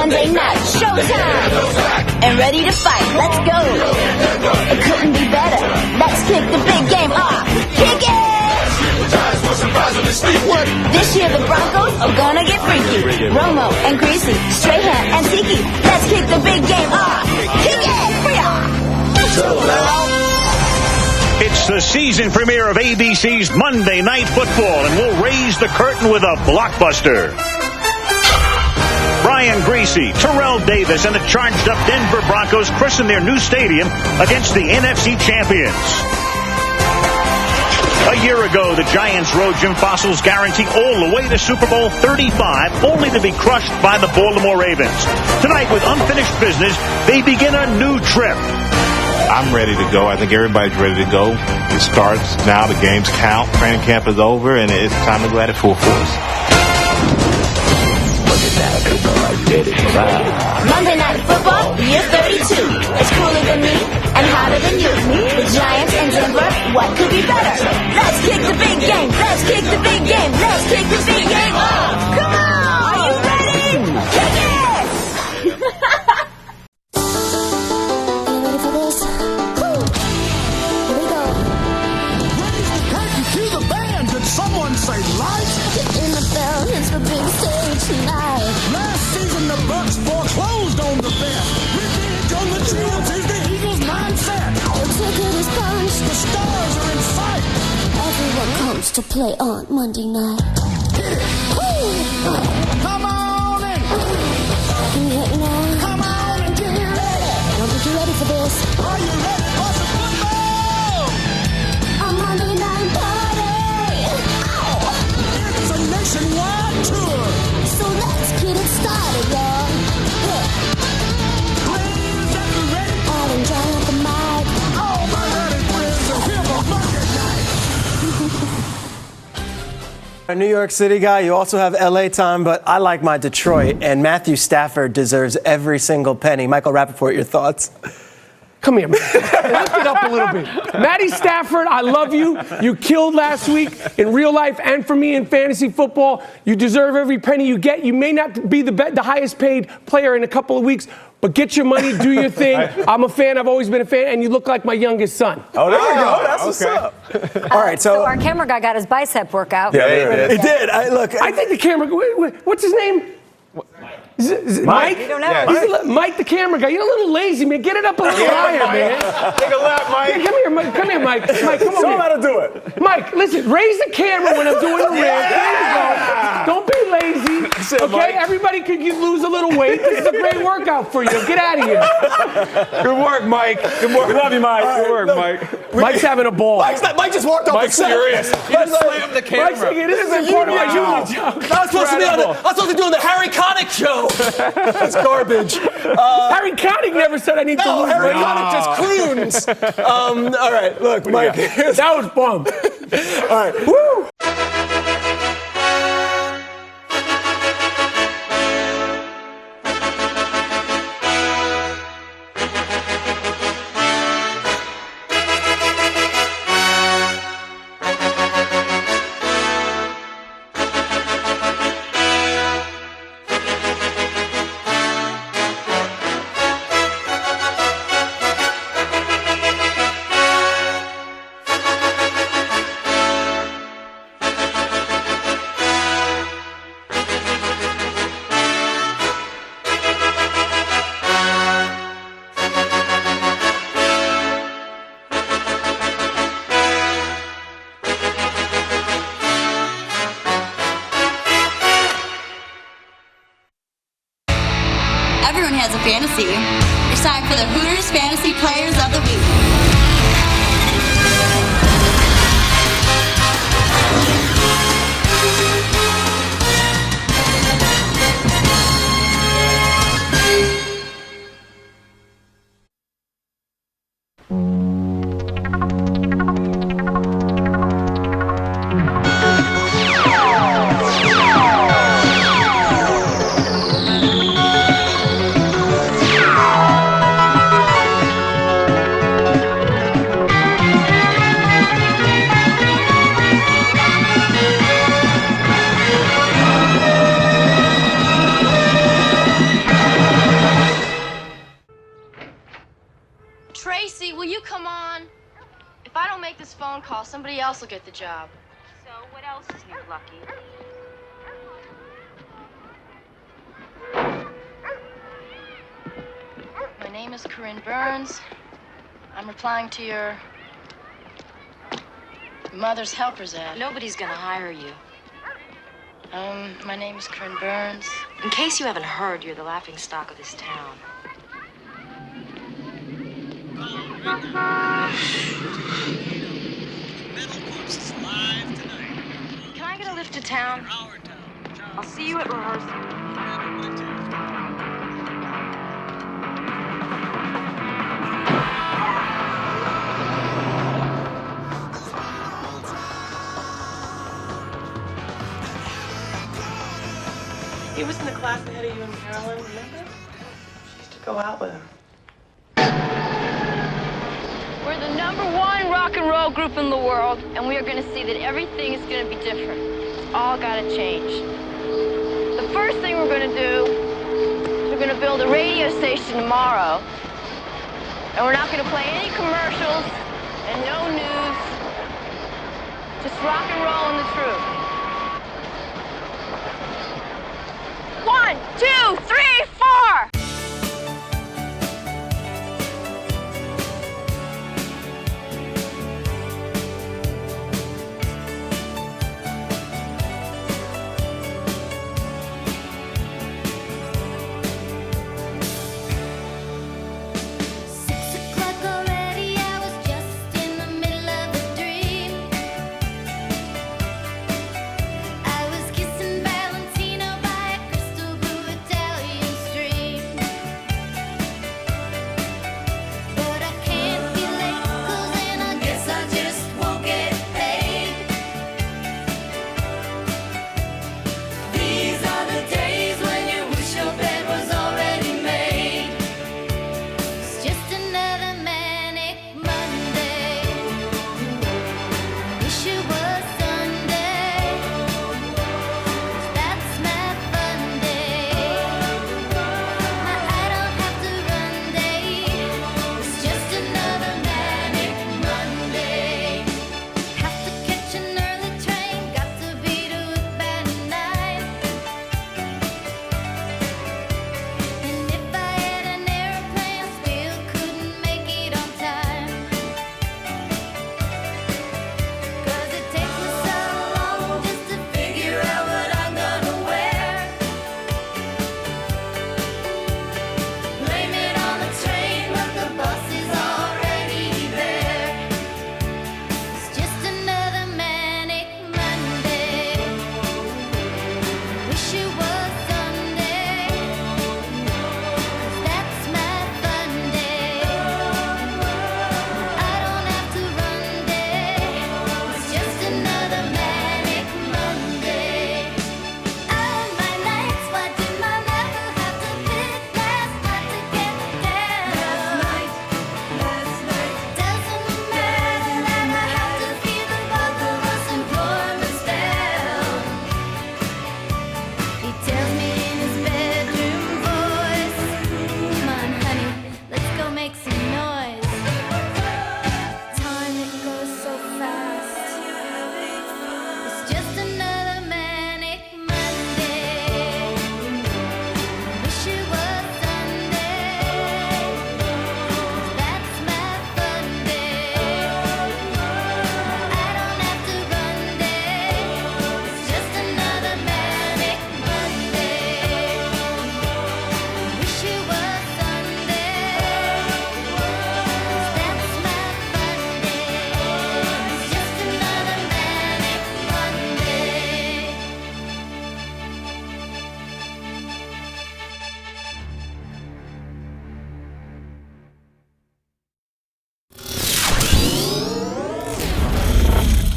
Monday night, showtime. And ready to fight. Let's go. It couldn't be better. Let's kick the big game off. Kick it! This year the Broncos are gonna get freaky. Romo and Greasy, Strahan and Tiki. Let's kick the big game off. Kick it! It's the season premiere of ABC's Monday Night Football, and we'll raise the curtain with a blockbuster. Brian Greasy, Terrell Davis, and the charged-up Denver Broncos christen their new stadium against the NFC champions. A year ago, the Giants rode Jim Fossil's guarantee all the way to Super Bowl 35, only to be crushed by the Baltimore Ravens. Tonight, with unfinished business, they begin a new trip. I'm ready to go. I think everybody's ready to go. It starts now. The games count. Training camp is over, and it's time to go at it full force. Monday Night Football, year 32. It's cooler than me and hotter than you. The Giants and Denver, what could be better? Let's kick the big game. Let's kick the big game. Let's kick the big game off. Come on! Are you ready? Kick it! Ready for this? Here we go. Raise the curtain to the band. Did someone say lights? In the bell, it's the big stage tonight. Last season the Bucks foreclosed on the bet. Revenge on the Chiefs is the Eagles' mindset. The ticket is punched. The stars are in sight. Everyone comes to play on Monday night. Come on in. Can you hit me now? Come on and get ready. I don't think you're ready for this. Are you ready for some football? A Monday night party. It's a nationwide tour. So let's get it started, y'all. Players at the ready. Adam John at the mic. All my ready friends are here for Monday night. A New York City guy, you also have LA time, but I like my Detroit, and Matthew Stafford deserves every single penny. Michael Rappaport, your thoughts? Come here, man. Lift it up a little bit. Matty Stafford, I love you. You killed last week in real life and for me in fantasy football. You deserve every penny you get. You may not be the highest paid player in a couple of weeks, but get your money, do your thing. I'm a fan. I've always been a fan, and you look like my youngest son. Oh, there you go. That's what's up. All right, so our camera guy got his bicep workout. Yeah, he did. I think the camera. What's his name? Is it Mike? You don't know. Yeah. Mike, the camera guy. You're a little lazy, man. Get it up a little higher, man. Take a lap, Mike. Yeah, come here, Mike. Come here, Mike. Mike, come on. Show him how to do it. Mike, listen. Raise the camera when I'm doing the rib. There you go. Don't be lazy. Okay, Mike. Everybody could lose a little weight. This is a great workout for you. Get out of here. Good work, Mike. Good work. Love you, Mike. Good work, Mike. Mike's having a ball. Mike just walked off Mike's the set. furious. He just slammed the camera. Mike's thinking this is part of my union job. I was supposed to be on the Harry Connick show. That's garbage. Harry Connick never said I need to lose Harry weight. Connick just croons. All right, look, Mike. That was fun. All right. Woo! Everyone has a fantasy. It's time for the Hooters Fantasy Players of the Week. all. Somebody else will get the job. So, what else is new, Lucky? My name is Corinne Burns. I'm replying to your mother's helper's ad. Nobody's gonna hire you. My name is Corinne Burns. In case you haven't heard, you're the laughingstock of this town. Can I get a lift to town? I'll see you at rehearsal. He was in the class ahead of you and Carolyn, remember? She used to go out with him. We're the #1 rock and roll group in the world, and we are going to see that everything is going to be different. It's all got to change. The first thing we're going to do is we're going to build a radio station tomorrow, and we're not going to play any commercials and no news, just rock and roll and the truth. 1, 2, 3, 4!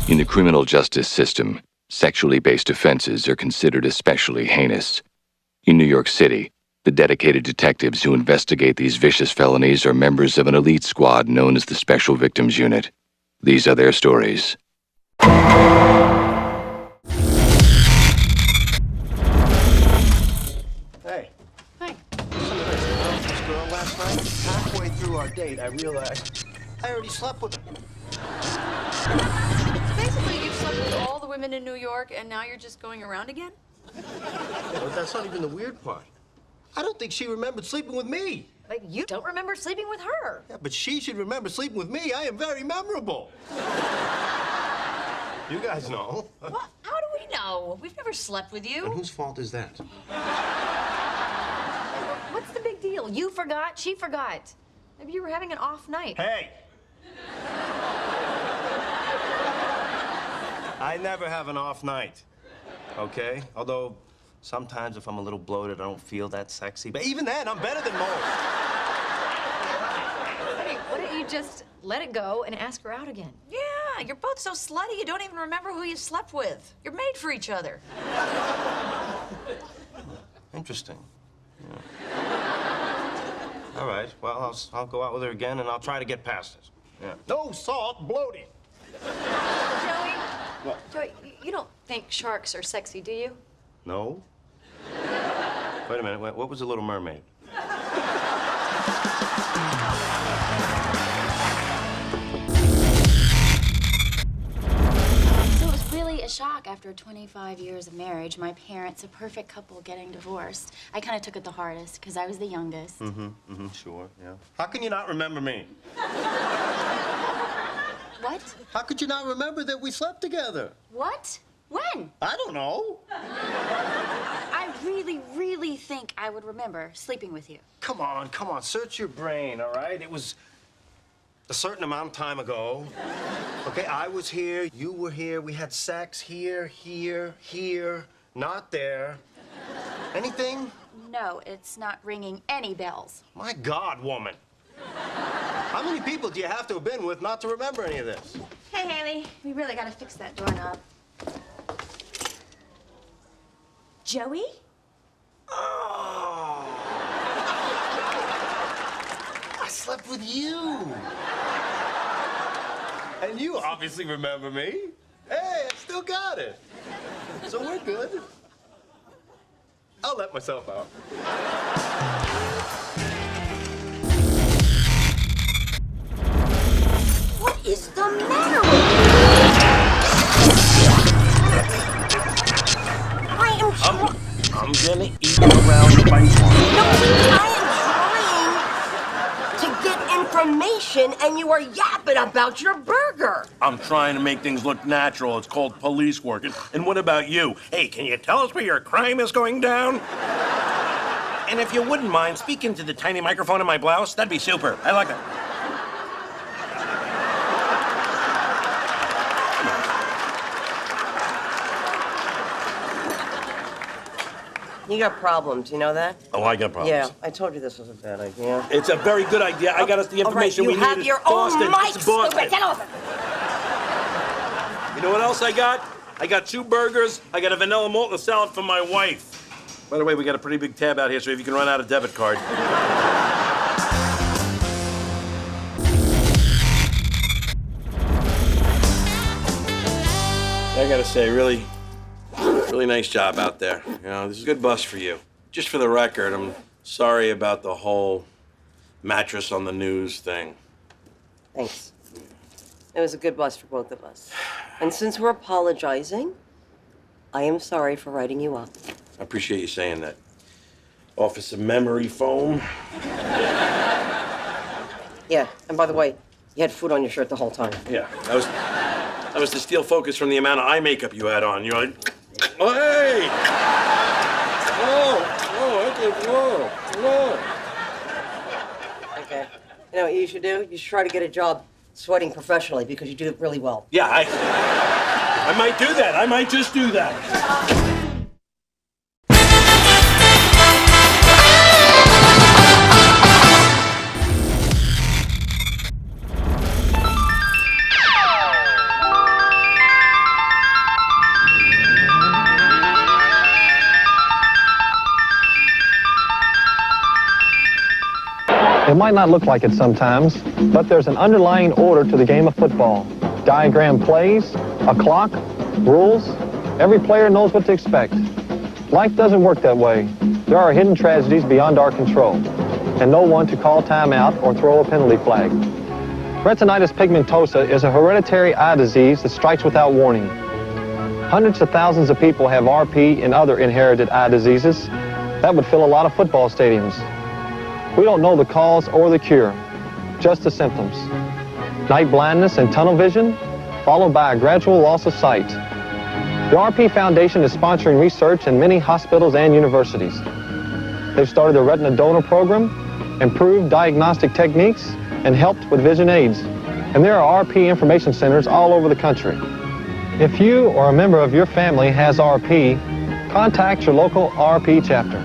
In the criminal justice system, sexually based offenses are considered especially heinous. In New York City, the dedicated detectives who investigate these vicious felonies are members of an elite squad known as the Special Victims Unit. These are their stories. Hey. Hey. This girl last night, halfway through our date, I realized I already slept with her. women in New York, and now you're just going around again? Yeah, but that's not even the weird part. I don't think she remembered sleeping with me. Like, you don't remember sleeping with her. Yeah, but she should remember sleeping with me. I am very memorable. You guys know. What? How do we know? We've never slept with you. And whose fault is that? What's the big deal? You forgot, she forgot. Maybe you were having an off night. Hey! I never have an off night, okay? Although, sometimes if I'm a little bloated, I don't feel that sexy. But even then, I'm better than most. Hey, why don't you just let it go and ask her out again? Yeah, you're both so slutty, you don't even remember who you slept with. You're made for each other. Interesting. Yeah. All right, well, I'll go out with her again, and I'll try to get past it. Yeah. No salt bloating. Joey? What? Joey, you don't think sharks are sexy, do you? No? Wait a minute, what was The Little Mermaid? So it was really a shock after 25 years of marriage, my parents, a perfect couple, getting divorced. I kind of took it the hardest because I was the youngest. Sure, yeah. How can you not remember me? What? How could you not remember that we slept together? What? When? I don't know. I really, really think I would remember sleeping with you. Come on, search your brain, all right? It was a certain amount of time ago. Okay, I was here, you were here, we had sex here, not there. Anything? No, it's not ringing any bells. My God, woman. How many people do you have to have been with not to remember any of this? Hey, Haley, we really gotta fix that doorknob. Joey? Oh. I slept with you. And you obviously remember me. Hey, I still got it. So we're good. I'll let myself out. What is the matter with you? I'm gonna eat around the bite mark. I am trying to get information, and you are yapping about your burger. I'm trying to make things look natural. It's called police work. And what about you? Hey, can you tell us where your crime is going down? And if you wouldn't mind, speak into the tiny microphone in my blouse. That'd be super. I like it. You got problems, you know that? Oh, I got problems. Yeah, I told you this was a bad idea. It's a very good idea. I got us the information we need. You have your own mic, stupid. Get off it. You know what else I got? I got 2 burgers. I got a vanilla malted salad for my wife. By the way, we got a pretty big tab out here, so if you can run out a debit card. I gotta say, really nice job out there. You know, this is a good bus for you. Just for the record, I'm sorry about the whole mattress on the news thing. Thanks. It was a good bus for both of us. And since we're apologizing, I am sorry for writing you up. I appreciate you saying that. Office of memory foam. Yeah, and by the way, you had food on your shirt the whole time. Yeah, that was the steel focus from the amount of eye makeup you had on. You're like, oh, hey! Whoa. Okay. You know what you should do? You should try to get a job sweating professionally because you do it really well. Yeah, I might do that. I might just do that. It might not look like it sometimes, but there's an underlying order to the game of football. Diagram plays, a clock, rules. Every player knows what to expect. Life doesn't work that way. There are hidden tragedies beyond our control, and no one to call timeout or throw a penalty flag. Retinitis pigmentosa is a hereditary eye disease that strikes without warning. Hundreds of thousands of people have RP and other inherited eye diseases. That would fill a lot of football stadiums. We don't know the cause or the cure, just the symptoms. Night blindness and tunnel vision, followed by a gradual loss of sight. The RP Foundation is sponsoring research in many hospitals and universities. They've started a retina donor program, improved diagnostic techniques, and helped with vision aids. And there are RP information centers all over the country. If you or a member of your family has RP, contact your local RP chapter.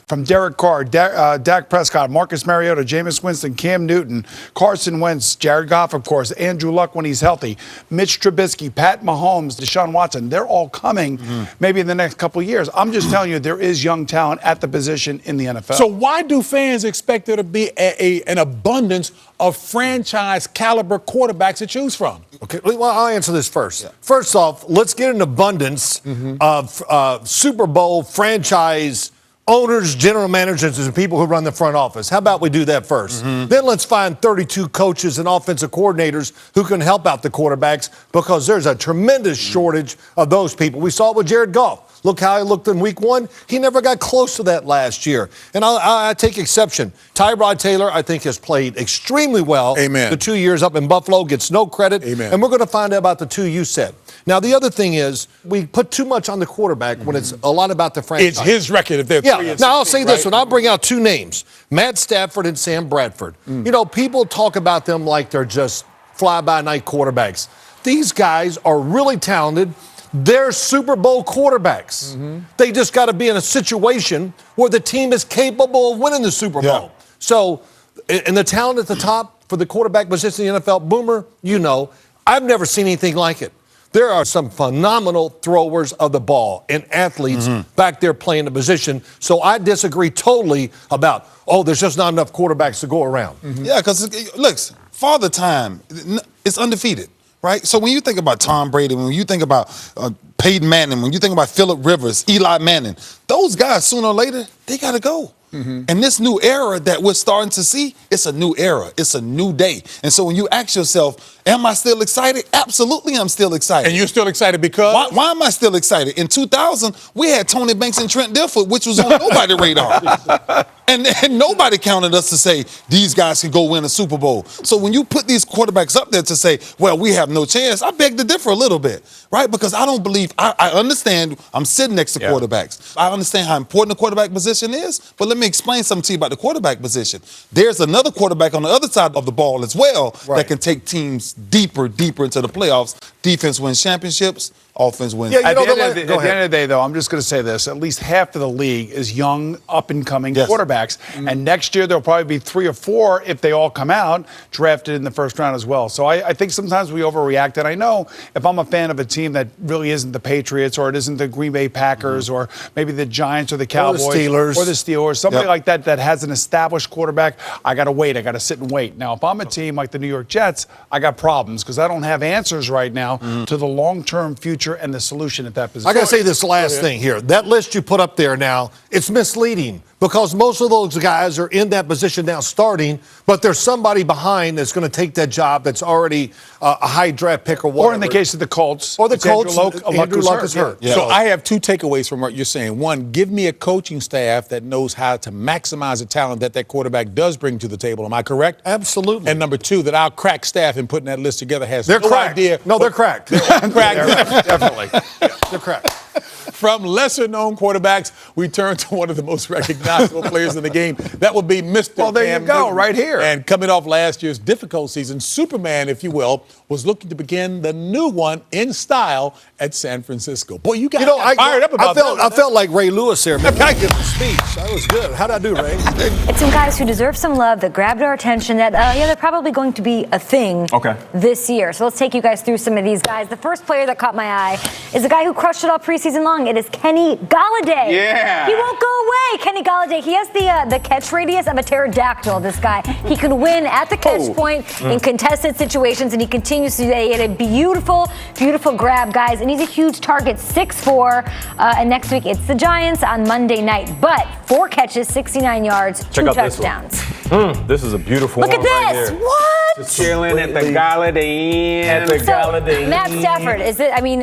From Derek Carr, Dak Prescott, Marcus Mariota, Jameis Winston, Cam Newton, Carson Wentz, Jared Goff, of course, Andrew Luck when he's healthy, Mitch Trubisky, Pat Mahomes, Deshaun Watson, they're all coming maybe in the next couple of years. I'm just telling you, there is young talent at the position in the NFL. So why do fans expect there to be an abundance of franchise caliber quarterbacks to choose from? Okay, well, I'll answer this first. Yeah. First off, let's get an abundance of Super Bowl franchise owners, general managers, and people who run the front office. How about we do that first? Then let's find 32 coaches and offensive coordinators who can help out the quarterbacks, because there's a tremendous shortage of those people. We saw it with Jared Goff. Look how he looked in week one. He never got close to that last year. And I take exception. Tyrod Taylor, I think, has played extremely well. Amen. The 2 years up in Buffalo, gets no credit. Amen. And we're going to find out about the two you said. Now, the other thing is, we put too much on the quarterback when it's a lot about the franchise. It's his record if they're 3-6. Now, I'll say this right? one. I'll bring out two names, Matt Stafford and Sam Bradford. You know, people talk about them like they're just fly-by-night quarterbacks. These guys are really talented. They're Super Bowl quarterbacks. They just got to be in a situation where the team is capable of winning the Super Bowl. So, and the talent at the top for the quarterback position in the NFL, Boomer, you know, I've never seen anything like it. There are some phenomenal throwers of the ball and athletes back there playing the position. So I disagree totally about, there's just not enough quarterbacks to go around. Yeah, because, look, Father Time, it's undefeated, right? So when you think about Tom Brady, when you think about Peyton Manning, when you think about Phillip Rivers, Eli Manning, those guys, sooner or later, they got to go. And this new era that we're starting to see, it's a new era. It's a new day. And so when you ask yourself, am I still excited? Absolutely, I'm still excited. And you're still excited because? Why am I still excited? In 2000, we had Tony Banks and Trent Dilfer, which was on nobody's radar. And nobody counted us to say, these guys can go win a Super Bowl. So when you put these quarterbacks up there to say, well, we have no chance, I beg to differ a little bit, right? Because I don't believe, I understand, I'm sitting next to quarterbacks. I understand how important the quarterback position is, but let me explain something to you about the quarterback position. There's another quarterback on the other side of the ball as well that can take teams deeper into the playoffs. Defense wins championships. Offense wins. At the end of the day, though, I'm just going to say this. At least half of the league is young, up-and-coming quarterbacks. And next year, there'll probably be 3 or 4, if they all come out, drafted in the first round as well. So I think sometimes we overreact. And I know if I'm a fan of a team that really isn't the Patriots, or it isn't the Green Bay Packers, or maybe the Giants or the Cowboys. Or the Steelers. Something like that has an established quarterback, I got to wait. I got to sit and wait. Now, if I'm a team like the New York Jets, I got problems because I don't have answers right now to the long-term future and the solution at that position. I got to say this last thing here. That list you put up there now, it's misleading because most of those guys are in that position now starting, but there's somebody behind that's going to take that job that's already a high draft pick or whatever. Or in the case of the Colts. Or the Colts, Andrew Luck is hurt. So I have 2 takeaways from what you're saying. One, give me a coaching staff that knows how to maximize the talent that quarterback does bring to the table. Am I correct? Absolutely. And number 2, that our crack staff in putting that list together has no cracked. idea. No, they're cracked. They're cracked. Definitely. They're cracked. From lesser-known quarterbacks, we turn to one of the most recognizable players in the game. That would be Mr. Well, there Cam you go, Newton. right here. And coming off last year's difficult season, Superman, if you will, was looking to begin the new one in style at San Francisco. Boy, you guys got fired up about that. I felt like Ray Lewis there. Man, I give a speech. That was good. How'd I do, Ray? It's some guys who deserve some love that grabbed our attention that, they're probably going to be a thing this year. So let's take you guys through some of these guys. The first player that caught my eye is a guy who crushed it all preseason long. It is Kenny Golladay. Yeah. He won't go away. Kenny Golladay. He has the catch radius of a pterodactyl, this guy. He can win at the catch point in contested situations, and he continues to do that. He had a beautiful, beautiful grab, guys, and he's a huge target, 6'4", and next week it's the Giants on Monday night. But 4 catches, 69 yards, 2 touchdowns. This is a beautiful Look one at right this. here. What? Just chilling at the Golladay Inn. So, Matt Stafford, is it? I mean,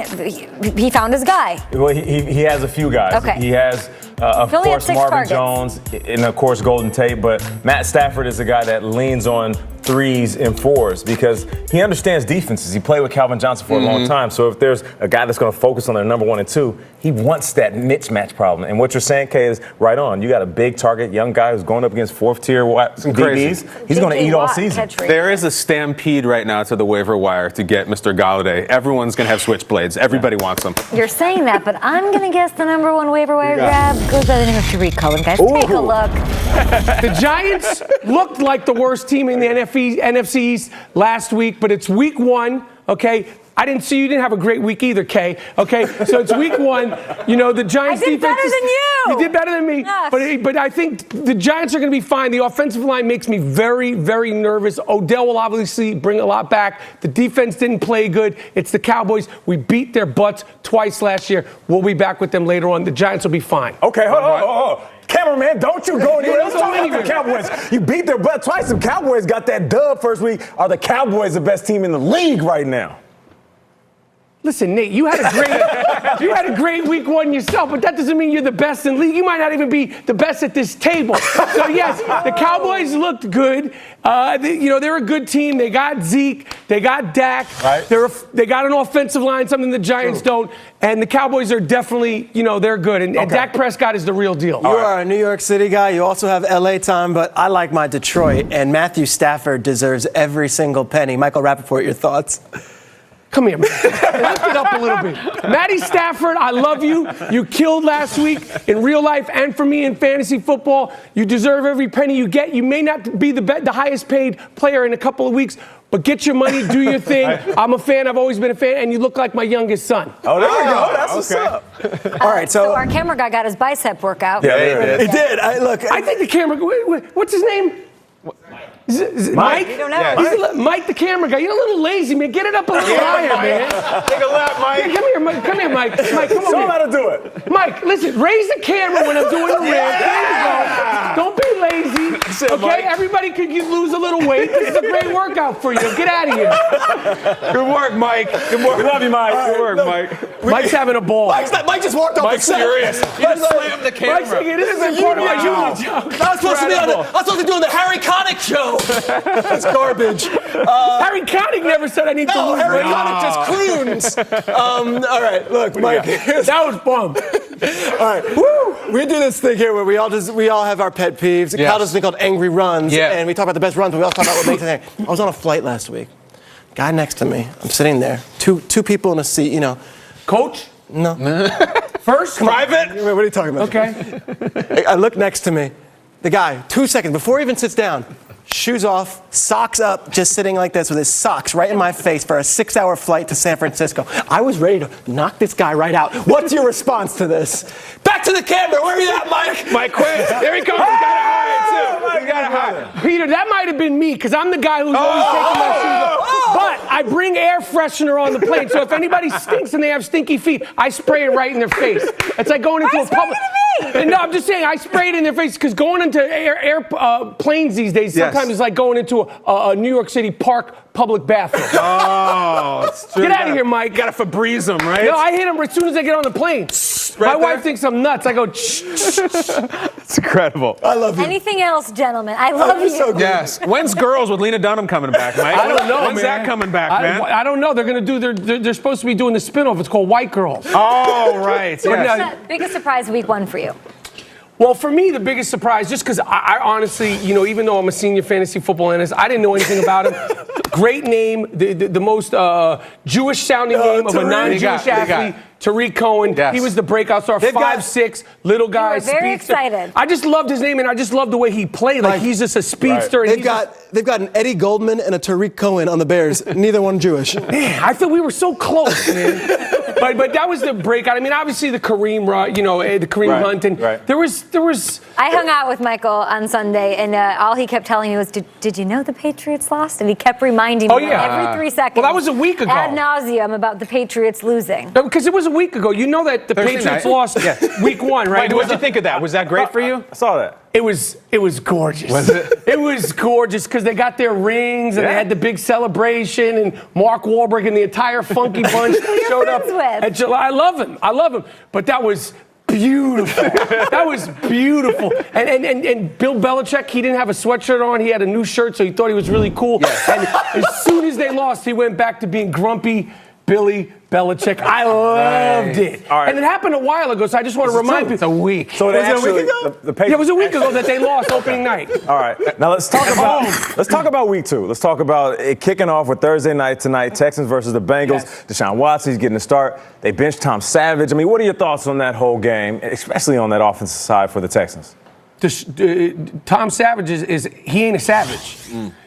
he found his guy. Well, he has a few guys. Okay. He has, of He only had course, 6 Marvin targets. Jones and, of course, Golden Tate. But Matt Stafford is a guy that leans on 3s and 4s because he understands defenses. He played with Calvin Johnson for a long time. So if there's a guy that's going to focus on their number 1 and 2, he wants that mismatch problem. And what you're saying, Kay, is right on. You got a big target, young guy who's going up against 4th-tier DBs. He's going to eat all season. There is a stampede right now to the waiver wire to get Mr. Golladay. Everyone's going to have switchblades. Everybody wants them. You're saying that, but I'm going to guess the number 1 waiver wire grab goes by the name of Tariq Cohen. Guys, take a look. The Giants looked like the worst team in the NFC East last week, but it's week 1, okay? I didn't see you didn't have a great week either, Kay. Okay, so it's week 1. You know, the Giants I did defense better than you. You did better than me. Yes. But I think the Giants are going to be fine. The offensive line makes me very, very nervous. Odell will obviously bring a lot back. The defense didn't play good. It's the Cowboys. We beat their butts twice last year. We'll be back with them later on. The Giants will be fine. Okay, hold on. Cameraman, don't you go anywhere. Let's talk about the Cowboys. You beat their butt twice. The Cowboys got that dub first week. Are the Cowboys the best team in the league right now? Listen, Nate, you had a great week 1 yourself, but that doesn't mean you're the best in the league. You might not even be the best at this table. So yes, the Cowboys looked good. They're a good team. They got Zeke. They got Dak. Right. They got an offensive line, something the Giants don't. And the Cowboys are definitely, they're good. And Dak Prescott is the real deal. You are a New York City guy. You also have LA time, but I like my Detroit. And Matthew Stafford deserves every single penny. Michael Rappaport, your thoughts? Come here, man. Lift it up a little bit. Matty Stafford, I love you. You killed last week in real life and for me in fantasy football. You deserve every penny you get. You may not be the highest paid player in a couple of weeks, but get your money, do your thing. I'm a fan. I've always been a fan, and you look like my youngest son. Oh, there we go. That's what's up. All right, So our camera guy got his bicep workout. Yeah, he did. I think the camera. What's his name? Is it Mike? You don't know. Yeah. Mike, the camera guy. You're a little lazy, man. Get it up a little higher, man. Take a lap, Mike. Come here, Mike. Come here, Mike. Mike, come on. Show him how to do it. Mike, listen. Raise the camera when I'm doing the rant. There you go. Don't be lazy. Okay, Mike. Everybody could lose a little weight. This is a great workout for you. Get out of here. Good work, Mike. Good work. We love you, Mike. Good work, Mike. Mike's having a ball. Mike just walked off Mike's the set. furious. He just slammed the camera. Mike's saying, this is part of my union job. I was supposed to be doing the Harry Connick show. That's garbage. Harry Connick never said I need to lose Harry weight. Connick just croons. All right, look, Mike. That was bum. All right, woo! We do this thing here where we all have our pet peeves. Yes. Kyle does this thing called angry runs, and we talk about the best runs, but we also talk about what makes it angry. I was on a flight last week. Guy next to me. I'm sitting there. Two people in a seat. Coach? No. First? Private? Wait, what are you talking about? Okay. I look next to me. The guy, 2 seconds before he even sits down, shoes off, socks up, just sitting like this with his socks right in my face for a 6-hour flight to San Francisco. I was ready to knock this guy right out. What's your response to this? Back to the camera. Where are you at, Mike? Mike, quick. There he comes. We got to hide, too. We got to hide. Peter, that might have been me, because I'm the guy who's always taking my shoes off. But I bring air freshener on the plane, so if anybody stinks and they have stinky feet, I spray it right in their face. It's like going into a public... No, I'm just saying, I spray it in their face, because going into planes these days, sometimes it's like going into a New York City park public bathroom. Oh, it's true. Get out of here, Mike. You got to Febreze them, right? No, I hit him as soon as I get on the plane. My wife thinks I'm nuts. I go, It's incredible. I love you. Anything else, gentlemen? I love you. So good. Yes. When's Girls with Lena Dunham coming back, Mike? I don't know, When's man. that coming back, man? I don't know. They're going to do. They're supposed to be doing the spinoff. It's called White Girls. Oh, right. What's the biggest surprise week 1 for you? Well, for me, the biggest surprise, just because I honestly, even though I'm a senior fantasy football analyst, I didn't know anything about him. Great name, the most Jewish-sounding name of a non-Jewish athlete. Tariq Cohen. Yes. He was the breakout star. 5'6", little guy, speedster. Very excited. I just loved his name, and I just loved the way he played. Like he's just a speedster. Right. They've got an Eddie Goldman and a Tariq Cohen on the Bears. Neither one Jewish. Man, I thought we were so close, man. but that was the breakout. I mean, obviously the Kareem, the Kareem Hunt, and there was. I hung out with Michael on Sunday, and all he kept telling me was, "Did you know the Patriots lost?" And he kept reminding me every 3 seconds. Well, that was a week ago. Ad nauseum about the Patriots losing. No, because it was a week ago. You know that the Patriots lost week 1, right? What did you think of that? Was that great for you? I saw that. It was gorgeous. Was it? It was gorgeous because they got their rings and they had the big celebration, and Mark Wahlberg and the entire Funky Bunch showed up at July. I love him. But that was beautiful. That was beautiful. And Bill Belichick, he didn't have a sweatshirt on. He had a new shirt, so he thought he was really cool. Yes. And as soon as they lost, he went back to being grumpy Billy Belichick. I loved it. All right. And it happened a while ago, so I just want to remind people. It's a week. So was it a week ago? Yeah, it was a week ago that they lost opening night. All right. Now let's talk about week 2. Let's talk about it kicking off with Thursday night tonight, Texans versus the Bengals. Yes. Deshaun Watson's getting a start. They benched Tom Savage. I mean, what are your thoughts on that whole game, especially on that offensive side for the Texans? Tom Savage he ain't a savage.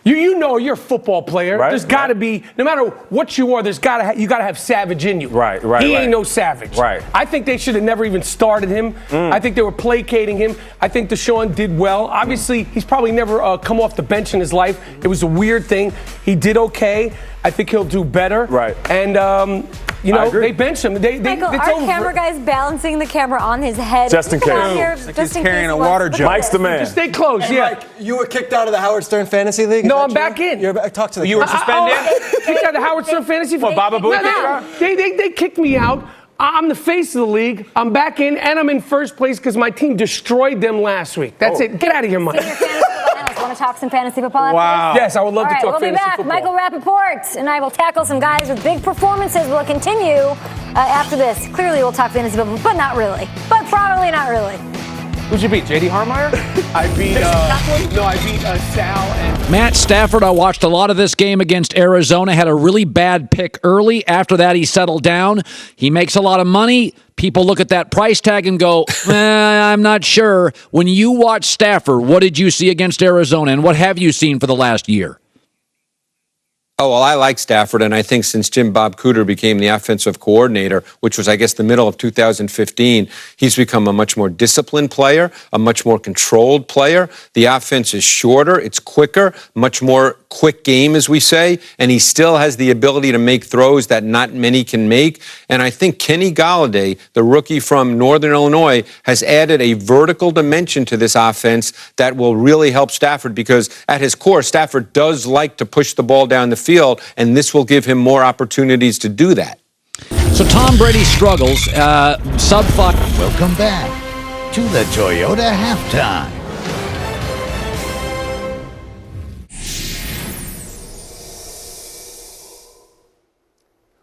You know you're a football player. Right, there's got to be, no matter what you are, you got to have savage in you. Right. He ain't no savage. Right. I think they should have never even started him. I think they were placating him. I think Deshaun did well. Obviously, he's probably never come off the bench in his life. It was a weird thing. He did okay. I think he'll do better. Right. And they benched him. Michael, our camera guy's balancing the camera on his head. Just in case. Just in carrying case a water jug. Mike's the man. Just stay close. And yeah. Mike, you were kicked out of the Howard Stern Fantasy League? No, I'm back in. Talk to the You were suspended? Kicked out of the Howard Stern Fantasy for Baba Booey? No. They kicked me out. I'm the face of the league. I'm back in, and I'm in first place because my team destroyed them last week. That's it. Get out of here, Mike. Want to talk some fantasy football after Wow. this? Yes, I would love to talk fantasy football. We'll be back. Michael Rappaport and I will tackle some guys with big performances. We'll continue after this. Clearly, we'll talk fantasy football, but not really. But probably not really. Who'd you beat, J.D. Harmeyer? I beat Sal and Matt Stafford. I watched a lot of this game against Arizona. Had a really bad pick early. After that, he settled down. He makes a lot of money. People look at that price tag and go, I'm not sure. When you watch Stafford, what did you see against Arizona, and what have you seen for the last year? Oh, well, I like Stafford, and I think since Jim Bob Cooter became the offensive coordinator, which was, I guess, the middle of 2015, he's become a much more disciplined player, a much more controlled player. The offense is shorter, it's quicker, much more quick game, as we say, and he still has the ability to make throws that not many can make. And I think Kenny Golladay, the rookie from Northern Illinois, has added a vertical dimension to this offense that will really help Stafford, because at his core, Stafford does like to push the ball down the field, and this will give him more opportunities to do that. So Tom Brady struggles, sub-5. Welcome back to the Toyota Halftime.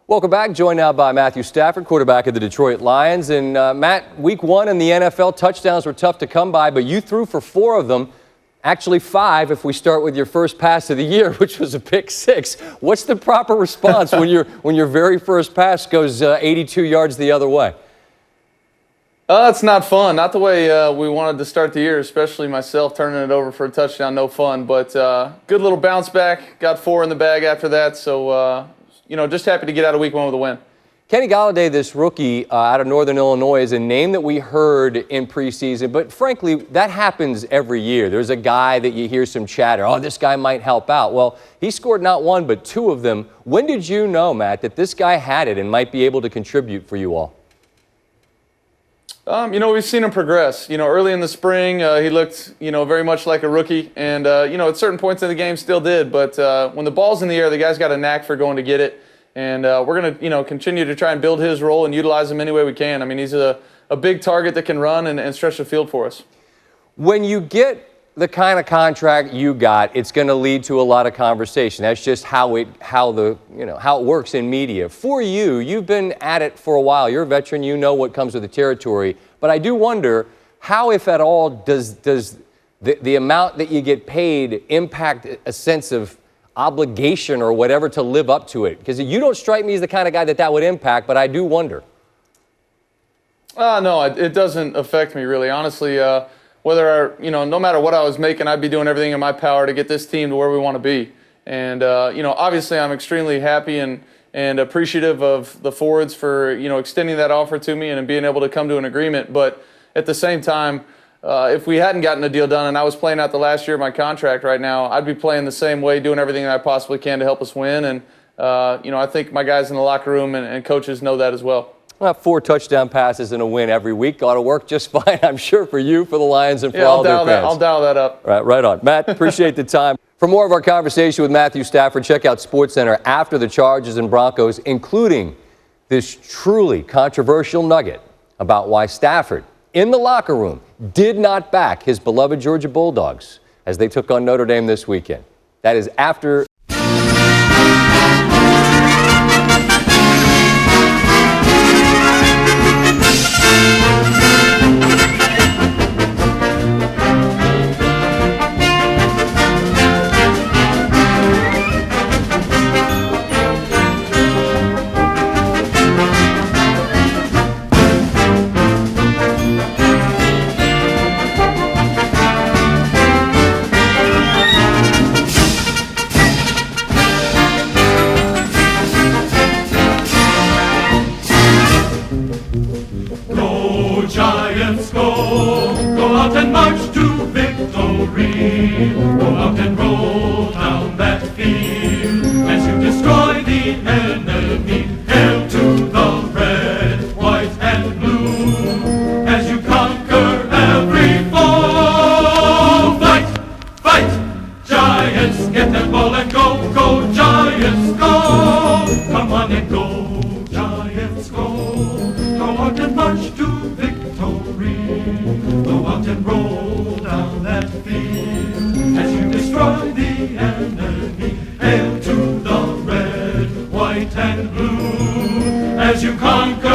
Welcome back. Joined now by Matthew Stafford, quarterback of the Detroit Lions. And Matt, week 1 in the NFL, touchdowns were tough to come by, but you threw for 4 of them. Actually 5 if we start with your first pass of the year, which was a pick 6. What's the proper response when your very first pass goes 82 yards the other way? It's not fun. Not the way we wanted to start the year, especially myself turning it over for a touchdown. No fun, but good little bounce back. Got 4 in the bag after that, so just happy to get out of week 1 with a win. Kenny Golladay, this rookie out of Northern Illinois, is a name that we heard in preseason, but frankly, that happens every year. There's a guy that you hear some chatter, oh, this guy might help out. Well, he scored not 1, but 2 of them. When did you know, Matt, that this guy had it and might be able to contribute for you all? We've seen him progress. Early in the spring, he looked, very much like a rookie, and, at certain points in the game still did, but when the ball's in the air, the guy's got a knack for going to get it. And we're going to, continue to try and build his role and utilize him any way we can. I mean, he's a big target that can run and stretch the field for us. When you get the kind of contract you got, it's going to lead to a lot of conversation. That's just how it works in media. For you, you've been at it for a while. You're a veteran. You know what comes with the territory. But I do wonder how, if at all, does the amount that you get paid impact a sense of obligation or whatever to live up to it? Because you don't strike me as the kind of guy that would impact, but I do wonder. No, it doesn't affect me really. Honestly, no matter what I was making, I'd be doing everything in my power to get this team to where we want to be. And, obviously I'm extremely happy and appreciative of the forwards for, extending that offer to me and being able to come to an agreement. But at the same time, if we hadn't gotten a deal done and I was playing out the last year of my contract right now, I'd be playing the same way, doing everything that I possibly can to help us win. And, I think my guys in the locker room and coaches know that as well. Well, 4 touchdown passes and a win every week. Ought to work just fine, I'm sure, for you, for the Lions, and for all their fans. I'll dial that up. Right on. Matt, appreciate the time. For more of our conversation with Matthew Stafford, check out SportsCenter after the Chargers and Broncos, including this truly controversial nugget about why Stafford, in the locker room, did not back his beloved Georgia Bulldogs as they took on Notre Dame this weekend. That is after. As you conquer